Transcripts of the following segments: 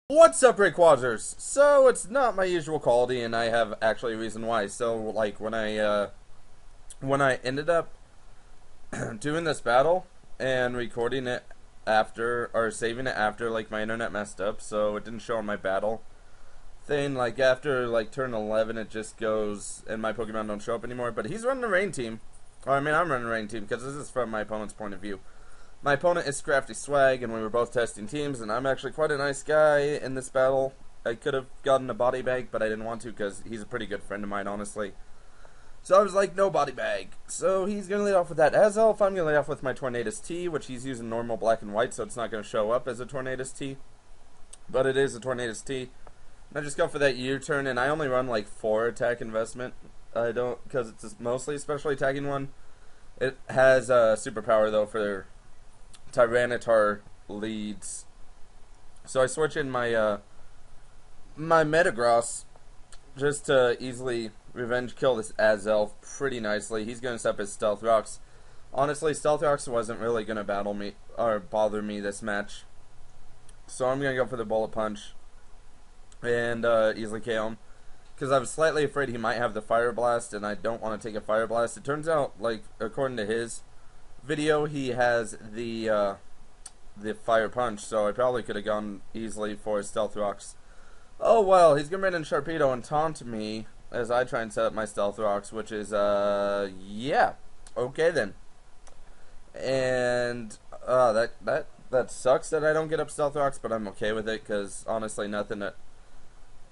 What's up, Rayquazers? So it's not my usual quality, and I have actually a reason why. So like when I ended up doing this battle and recording it after or saving it after, like, my internet messed up, so it didn't show on my battle thing. Like after like turn 11, it just goes and my Pokemon don't show up anymore. But he's running a rain team. Or I mean, I'm running a rain team because this is from my opponent's point of view. My opponent is ScraftySwag, and we were both testing teams, and I'm actually quite a nice guy in this battle. I could have gotten a body bag, but I didn't want to because he's a pretty good friend of mine, honestly. So I was like, no body bag. So he's going to lead off with that Azelf. I'm going to lead off with my Tornadus T, which he's using normal black and white, so it's not going to show up as a Tornadus T. But it is a Tornadus T. And I just go for that U-turn, and I only run like 4 attack investment. I don't, because it's mostly a special attacking one. It has a superpower, though, for Tyranitar leads. So I switch in my my Metagross just to easily revenge kill this Azelf pretty nicely. He's going to set up his Stealth Rocks. Honestly, Stealth Rocks wasn't really going to battle me or bother me this match. So I'm going to go for the Bullet Punch and easily KO him. Because I was slightly afraid he might have the Fire Blast, and I don't want to take a Fire Blast. It turns out, like, according to his video, he has the Fire Punch, so I probably could have gone easily for Stealth Rocks. Oh well, he's gonna bring in Sharpedo and taunt me as I try and set up my Stealth Rocks, which is yeah, okay then. And that sucks that I don't get up Stealth Rocks, but I'm okay with it because honestly,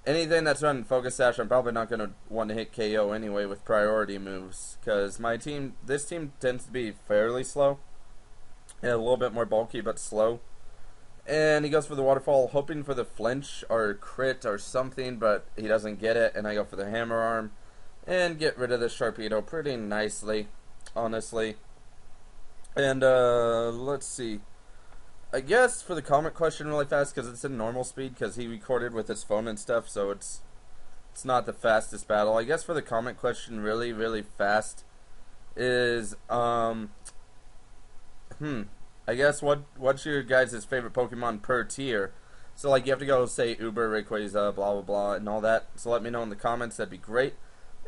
anything that's running Focus Sash, I'm probably not gonna want to hit KO anyway with priority moves, because this team tends to be fairly slow. Yeah, a little bit more bulky, but slow. And he goes for the Waterfall, hoping for the flinch or crit or something, but he doesn't get it, and I go for the Hammer Arm and get rid of the Sharpedo pretty nicely, honestly. And let's see. I guess for the comment question really fast, because it's in normal speed, because he recorded with his phone and stuff, so it's not the fastest battle. I guess for the comment question really, really fast is, I guess what's your guys' favorite Pokemon per tier? So like you have to go say Uber, Rayquaza, blah blah blah, and all that. So let me know in the comments. That'd be great.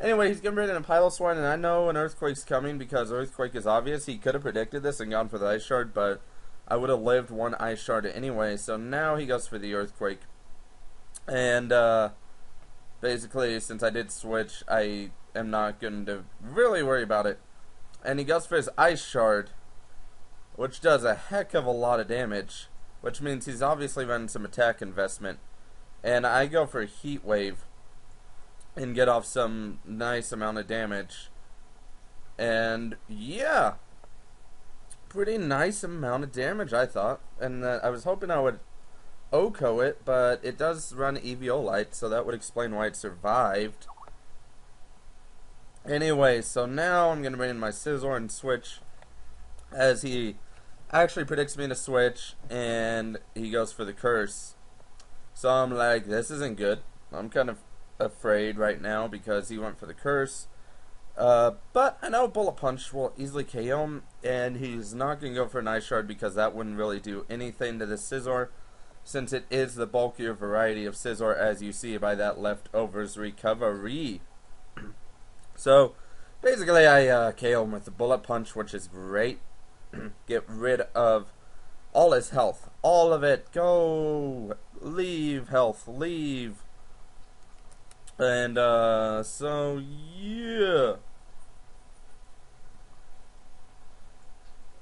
Anyway, he's gonna bring in a Piloswine, and I know an Earthquake's coming because Earthquake is obvious. He could have predicted this and gone for the Ice Shard, but I would have lived one Ice Shard anyway. So now he goes for the Earthquake, and basically since I did switch, I am not going to really worry about it. And he goes for his Ice Shard, which does a heck of a lot of damage, which means he's obviously running some attack investment. And I go for Heat Wave and get off some nice amount of damage. And yeah, pretty nice amount of damage, I thought. And I was hoping I would OHKO it, but it does run Eviolite, so that would explain why it survived. Anyway, so now I'm going to bring in my Scizor and switch, as he actually predicts me to switch, and he goes for the Curse. So I'm like, this isn't good. I'm kind of afraid right now because he went for the Curse. But I know Bullet Punch will easily KO him, and he's not going to go for an Ice Shard because that wouldn't really do anything to the Scizor, since it is the bulkier variety of Scizor, as you see by that leftovers recovery. So basically I KO him with the Bullet Punch, which is great. Get rid of all his health, all of it. Go, leave health, leave. And so yeah.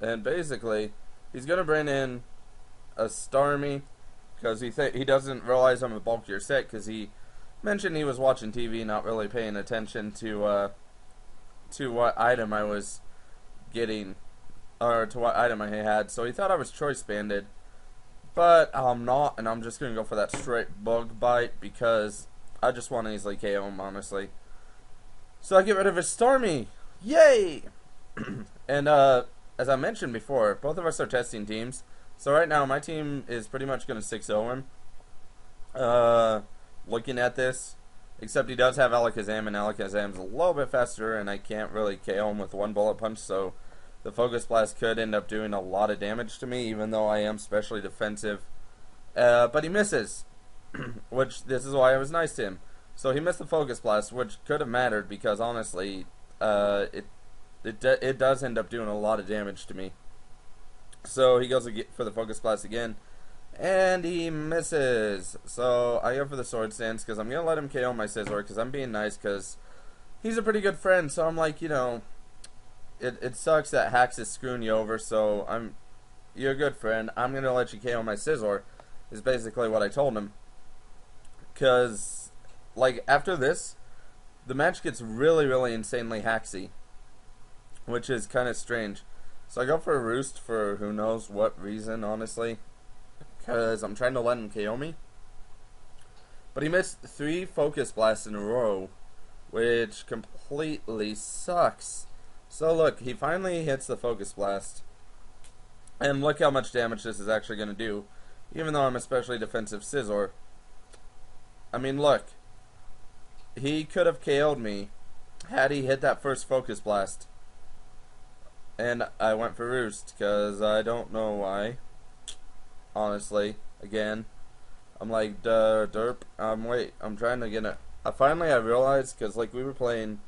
And basically he's gonna bring in a Starmie because he doesn't realize I'm a bulkier set, because he mentioned he was watching TV, not really paying attention to what item I was getting, or to what item I had. So he thought I was Choice Banded, but I'm not, and I'm just gonna go for that straight Bug Bite because I just want to easily KO him, honestly. So I get rid of his Starmie, yay! And as I mentioned before, both of us are testing teams. So right now my team is pretty much gonna 6-0 him. Looking at this, except he does have Alakazam, and Alakazam's a little bit faster, and I can't really KO him with one Bullet Punch, so the Focus Blast could end up doing a lot of damage to me, even though I am specially defensive. But he misses. which this is why I was nice to him. So he missed the focus blast, which could have mattered because honestly, it does end up doing a lot of damage to me. So he goes for the focus blast again, and he misses. So I go for the sword stance because I'm gonna let him KO my Scizor because I'm being nice because he's a pretty good friend. So I'm like, you know, it sucks that Hax is screwing you over. So you're a good friend. I'm gonna let you KO my Scizor. Is basically what I told him. Because like after this, the match gets really, really insanely haxy, which is kind of strange. So I go for a Roost for who knows what reason, honestly, because I'm trying to let him KO me. But he missed 3 focus blasts in a row, which completely sucks. So look, he finally hits the focus blast, and look how much damage this is actually going to do, even though I'm especially defensive Scizor. I mean, look, he could have KO'd me had he hit that first focus blast. And I went for Roost, because I don't know why. Honestly, again, I'm like, derp. Wait, I'm trying to get it. Finally, I realized, because like we were playing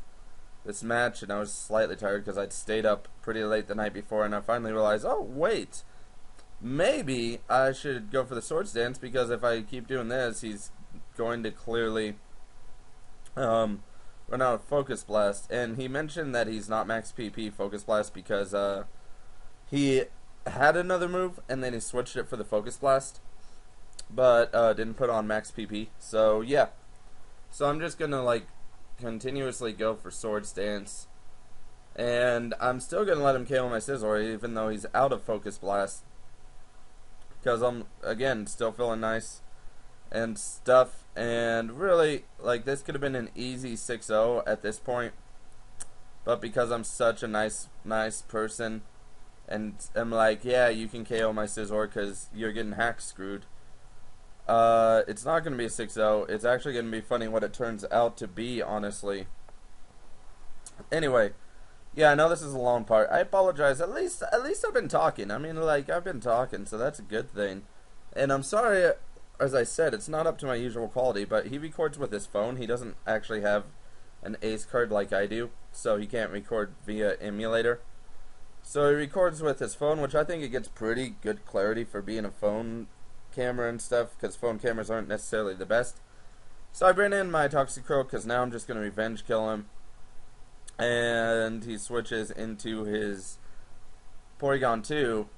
this match, and I was slightly tired because I'd stayed up pretty late the night before, and I finally realized, oh, wait. Maybe I should go for the sword stance, because if I keep doing this, he's going to clearly run out of focus blast. And he mentioned that he's not max PP focus blast because he had another move and then he switched it for the focus blast, but didn't put on max PP. So yeah, so I'm just gonna like continuously go for sword stance, and I'm still gonna let him KO my Scizor even though he's out of focus blast, because I'm again still feeling nice and stuff. And really, like, this could have been an easy 6-0 at this point, but because I'm such a nice person, and I'm like, yeah, you can KO my Scizor because you're getting hack screwed, it's not going to be a 6-0. It's actually going to be funny what it turns out to be, honestly. Anyway, yeah, I know this is a long part. I apologize. At least I've been talking. I mean, like, I've been talking, so that's a good thing. And I'm sorry, as I said, it's not up to my usual quality, but he records with his phone. He doesn't actually have an Ace card like I do, so he can't record via emulator. So he records with his phone, which I think it gets pretty good clarity for being a phone camera and stuff, because phone cameras aren't necessarily the best. So I bring in my Toxicroak, because now I'm just going to revenge kill him. And he switches into his Porygon 2.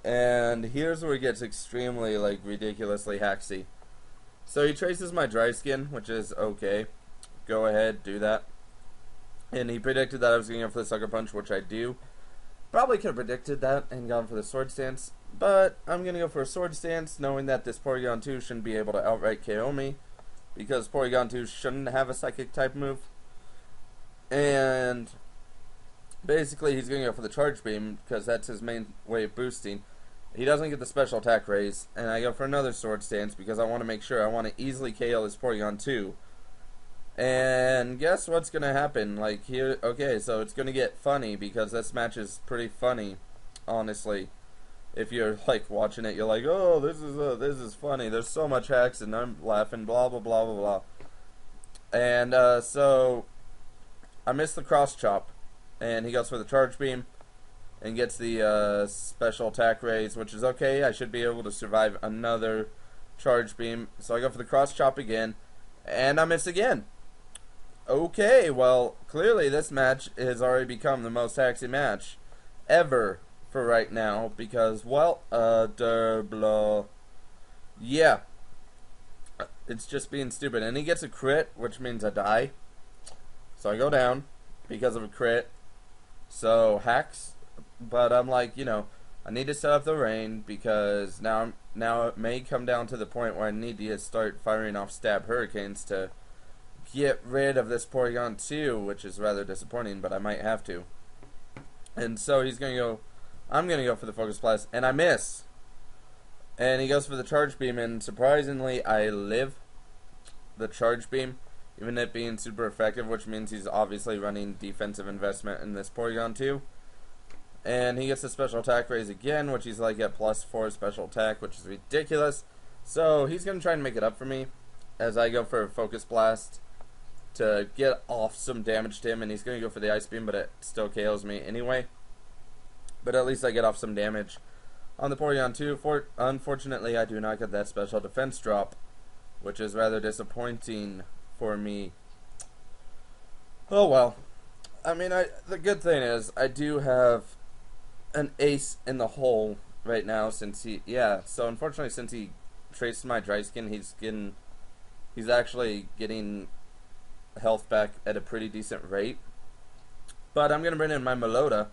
And here's where it gets extremely, like, ridiculously haxy. So he traces my dry skin, which is okay. Go ahead, do that. And he predicted that I was going to go for the Sucker Punch, which I do. Probably could have predicted that and gone for the Sword Stance. But I'm going to go for a Sword Stance, knowing that this Porygon 2 shouldn't be able to outright KO me, because Porygon 2 shouldn't have a Psychic type move. And basically he's going to go for the Charge Beam, because that's his main way of boosting. He doesn't get the special attack raise, and I go for another sword stance because I want to make sure I want to easily KO this Porygon 2. And guess what's going to happen? Like here, okay, so it's going to get funny because this match is pretty funny, honestly. If you're like watching it, you're like, oh, this is funny. There's so much hacks, and I'm laughing, blah blah blah blah blah. And so I missed the cross chop, and he goes for the Charge Beam and gets the special attack raise, which is okay. I should be able to survive another Charge Beam. So I go for the cross chop again, and I miss again. Okay, well, clearly this match has already become the most haxy match ever for right now, because, well, yeah, it's just being stupid. And he gets a crit, which means I die. So I go down because of a crit. So hacks. But I'm like, you know, I need to set up the rain, because now it may come down to the point where I need to start firing off Stab Hurricanes to get rid of this Porygon 2, which is rather disappointing, but I might have to. And so he's going to go, I'm going to go for the Focus Blast, and I miss. And he goes for the Charge Beam, and surprisingly, I live the Charge Beam, even it being super effective, which means he's obviously running defensive investment in this Porygon 2. And he gets a special attack raise again, which he's like at +4 special attack, which is ridiculous. So he's going to try and make it up for me. as I go for a Focus Blast to get off some damage to him, and he's going to go for the Ice Beam, but it still KOs me anyway. But at least I get off some damage. On the Porygon 2, unfortunately, I do not get that special defense drop, which is rather disappointing for me. Oh well. I mean, the good thing is, I do have an ace in the hole right now, since so unfortunately, since he traced my dry skin, he's actually getting health back at a pretty decent rate. But I'm going to bring in my Melota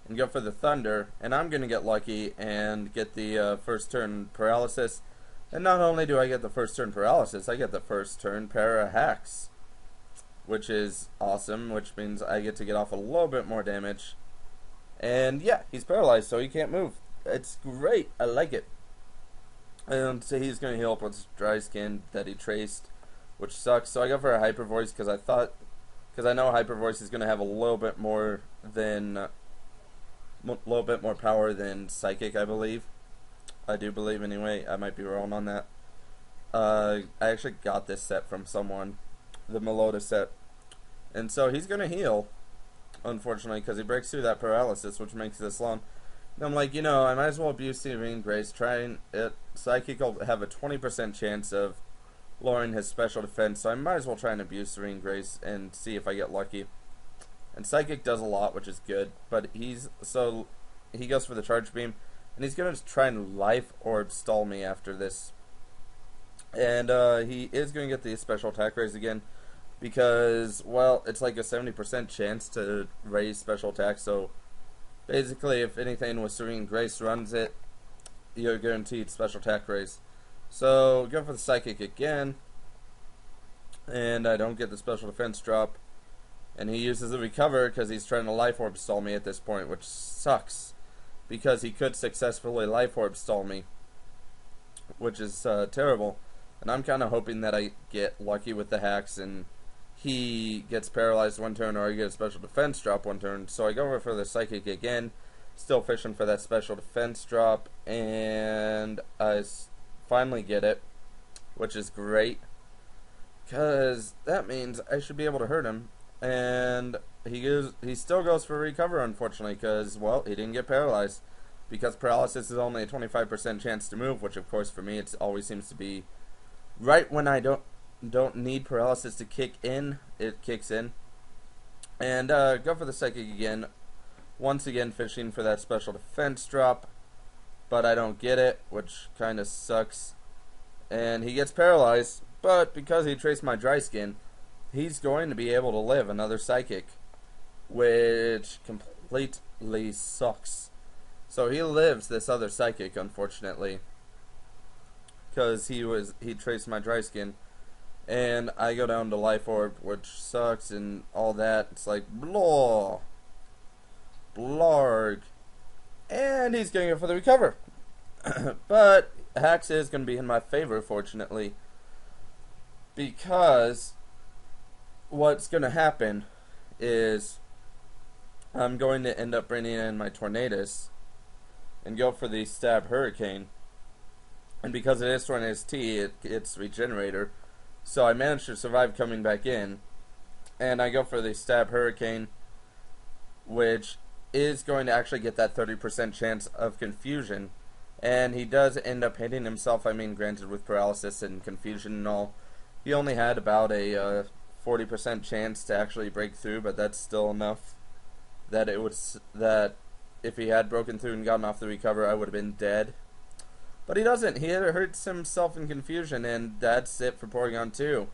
and go for the Thunder, and I'm going to get lucky and get the first turn paralysis. And not only do I get the first turn paralysis, I get the first turn para hacks, which is awesome, which means I get to get off a little bit more damage. And yeah, he's paralyzed, so he can't move. It's great. I like it. And so he's going to heal up with dry skin that he traced, which sucks. So I go for a Hyper Voice because I know Hyper Voice is going to have a little bit more power than Psychic, I believe. I do believe anyway. I might be wrong on that. I actually got this set from someone, the Melota set. And so he's going to heal, unfortunately, because he breaks through that paralysis, which makes this long. And I'm like, I might as well abuse Serene Grace. Trying it. Psychic will have a 20% chance of lowering his special defense, so I might as well try and abuse Serene Grace and see if I get lucky. And Psychic does a lot, which is good, but he goes for the Charge Beam, and he's going to try and Life Orb stall me after this. And he is going to get the special attack raise again, because, well, it's like a 70% chance to raise special attack, so basically, if anything with Serene Grace runs it, you're guaranteed special attack raise. So, go for the Psychic again, and I don't get the special defense drop. And he uses the Recover because he's trying to Life Orb stall me at this point, which sucks, because he could successfully Life Orb stall me, which is terrible. And I'm kind of hoping that I get lucky with the hacks and he gets paralyzed one turn, or I get a special defense drop one turn. So I go over for the Psychic again, still fishing for that special defense drop, and I finally get it, which is great, because that means I should be able to hurt him. And he still goes for Recover, unfortunately, because, well, he didn't get paralyzed, because paralysis is only a 25% chance to move, which of course for me it always seems to be right when I don't need paralysis to kick in, it kicks in. And go for the Psychic again, once again fishing for that special defense drop, but I don't get it, which kind of sucks. And he gets paralyzed, but because he traced my dry skin, he's going to be able to live another Psychic, which completely sucks. So he lives this other Psychic, unfortunately, because he traced my dry skin. And I go down to Life Orb, which sucks and all that. It's like, blah, blarg. And he's going to go for the Recover. But Hacks is going to be in my favor, fortunately, because what's going to happen is I'm going to end up bringing in my Tornadus and go for the Stab Hurricane. And because it is Tornadus T, it's Regenerator. So I managed to survive coming back in, and I go for the Stab Hurricane, which is going to actually get that 30% chance of confusion. And he does end up hitting himself, I mean, granted with paralysis and confusion and all. He only had about a 40% chance to actually break through, but that's still enough that if he had broken through and gotten off the Recover, I would have been dead. But he doesn't. He hurts himself in confusion, and that's it for Porygon 2.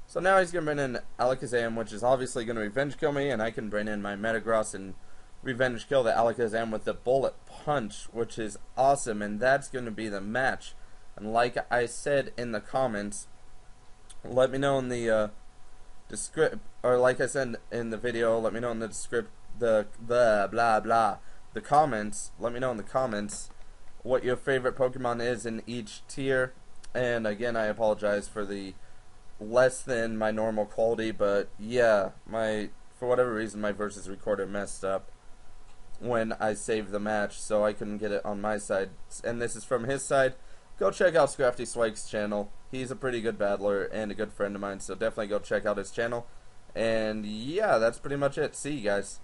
So now he's going to bring in Alakazam, which is obviously going to Revenge Kill me, and I can bring in my Metagross and Revenge Kill the Alakazam with the Bullet Punch, which is awesome, and that's going to be the match. And like I said in the comments, let me know in the or like I said in the video, let me know in the comments. Let me know in the comments what your favorite Pokemon is in each tier. And again, I apologize for the less than my normal quality, but yeah, for whatever reason my Versus recorder messed up when I saved the match, so I couldn't get it on my side. And this is from his side, go check out ScraftySwag's channel. He's a pretty good battler and a good friend of mine, so definitely go check out his channel. And yeah, that's pretty much it. See you guys.